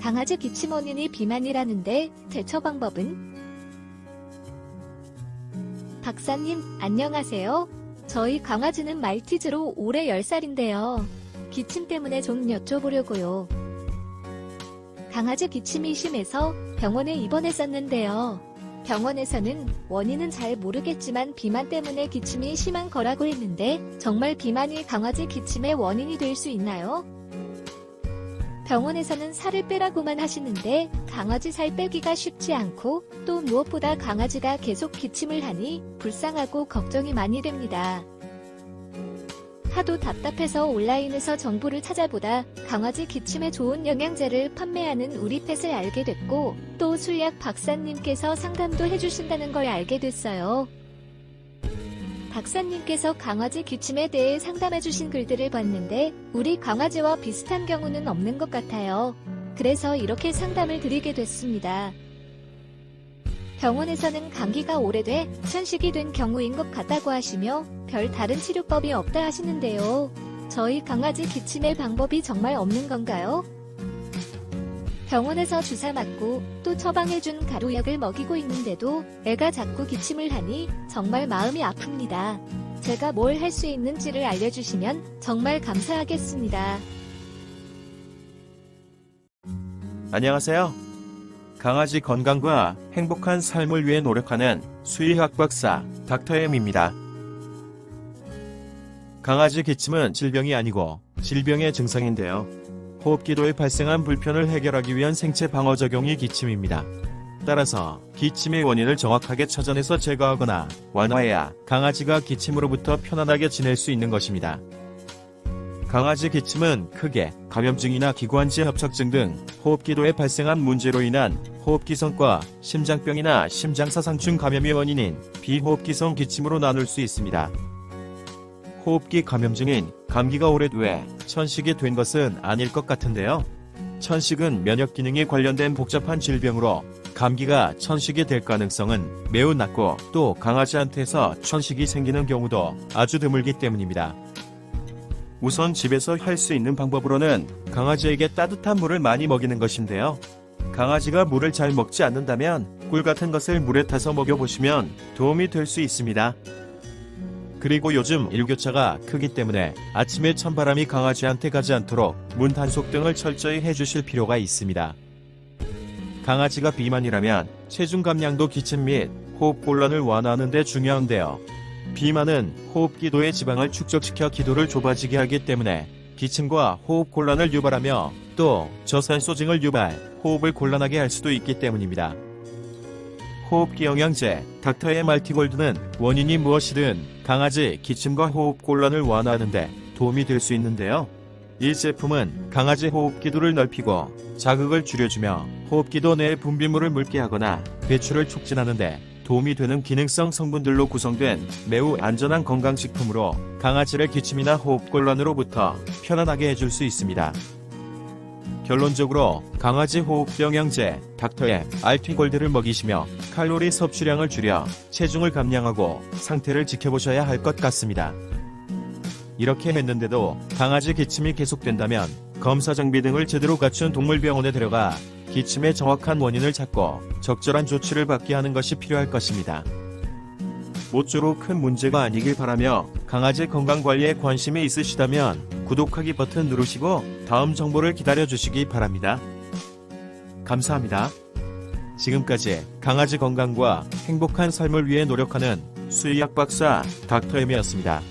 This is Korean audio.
강아지 기침 원인이 비만이라는데 대처 방법은? 박사님, 안녕하세요. 저희 강아지는 말티즈로 올해 10살인데요. 기침 때문에 좀 여쭤보려고요. 강아지 기침이 심해서 병원에 입원했었는데요. 병원에서는 원인은 잘 모르겠지만 비만 때문에 기침이 심한 거라고 했는데 정말 비만이 강아지 기침의 원인이 될 수 있나요? 병원에서는 살을 빼라고만 하시는데 강아지 살 빼기가 쉽지 않고 또 무엇보다 강아지가 계속 기침을 하니 불쌍하고 걱정이 많이 됩니다. 하도 답답해서 온라인에서 정보를 찾아보다 강아지 기침에 좋은 영양제를 판매하는 우리펫을 알게 됐고 또 수의학 박사님께서 상담도 해주신다는 걸 알게 됐어요. 박사님께서 강아지 기침에 대해 상담해주신 글들을 봤는데 우리 강아지와 비슷한 경우는 없는 것 같아요. 그래서 이렇게 상담을 드리게 됐습니다. 병원에서는 감기가 오래돼 천식이 된 경우인 것 같다고 하시며 별 다른 치료법이 없다 하시는데요. 저희 강아지 기침의 방법이 정말 없는 건가요? 병원에서 주사 맞고 또 처방해준 가루약을 먹이고 있는데도 애가 자꾸 기침을 하니 정말 마음이 아픕니다. 제가 뭘 할 수 있는지를 알려주시면 정말 감사하겠습니다. 안녕하세요. 강아지 건강과 행복한 삶을 위해 노력하는 수의학 박사 닥터엠입니다. 강아지 기침은 질병이 아니고 질병의 증상인데요. 호흡기도에 발생한 불편을 해결하기 위한 생체 방어 작용이 기침입니다. 따라서 기침의 원인을 정확하게 찾아내서 제거하거나 완화해야 강아지가 기침으로부터 편안하게 지낼 수 있는 것입니다. 강아지 기침은 크게 감염증이나 기관지 협착증 등 호흡기도에 발생한 문제로 인한 호흡기성과 심장병이나 심장사상충 감염의 원인인 비호흡기성 기침으로 나눌 수 있습니다. 호흡기 감염증인 감기가 오래돼 천식이 된 것은 아닐 것 같은데요. 천식은 면역 기능이 관련된 복잡한 질병으로 감기가 천식이 될 가능성은 매우 낮고 또 강아지한테서 천식이 생기는 경우도 아주 드물기 때문입니다. 우선 집에서 할 수 있는 방법으로는 강아지에게 따뜻한 물을 많이 먹이는 것인데요. 강아지가 물을 잘 먹지 않는다면 꿀 같은 것을 물에 타서 먹여보시면 도움이 될 수 있습니다. 그리고 요즘 일교차가 크기 때문에 아침에 찬바람이 강아지한테 가지 않도록 문 단속 등을 철저히 해주실 필요가 있습니다. 강아지가 비만이라면 체중 감량도 기침 및 호흡곤란을 완화하는 데 중요한데요. 비만은 호흡기도의 지방을 축적시켜 기도를 좁아지게 하기 때문에 기침과 호흡곤란을 유발하며 또 저산소증을 유발, 호흡을 곤란하게 할 수도 있기 때문입니다. 호흡기 영양제 닥터의 말티골드는 원인이 무엇이든 강아지 기침과 호흡곤란을 완화하는 데 도움이 될 수 있는데요. 이 제품은 강아지 호흡기도를 넓히고 자극을 줄여주며 호흡기도 내의 분비물을 묽게 하거나 배출을 촉진하는 데 도움이 되는 기능성 성분들로 구성된 매우 안전한 건강식품으로 강아지를 기침이나 호흡곤란으로부터 편안하게 해줄 수 있습니다. 결론적으로 강아지 호흡 영양제 닥터의 알티골드를 먹이시며 칼로리 섭취량을 줄여 체중을 감량하고 상태를 지켜보셔야 할 것 같습니다. 이렇게 했는데도 강아지 기침이 계속된다면 검사 장비 등을 제대로 갖춘 동물병원에 데려가 기침의 정확한 원인을 찾고 적절한 조치를 받게 하는 것이 필요할 것입니다. 모쪼록 큰 문제가 아니길 바라며 강아지 건강관리에 관심이 있으시다면 구독하기 버튼 누르시고 다음 정보를 기다려주시기 바랍니다. 감사합니다. 지금까지 강아지 건강과 행복한 삶을 위해 노력하는 수의학 박사 닥터엠이었습니다.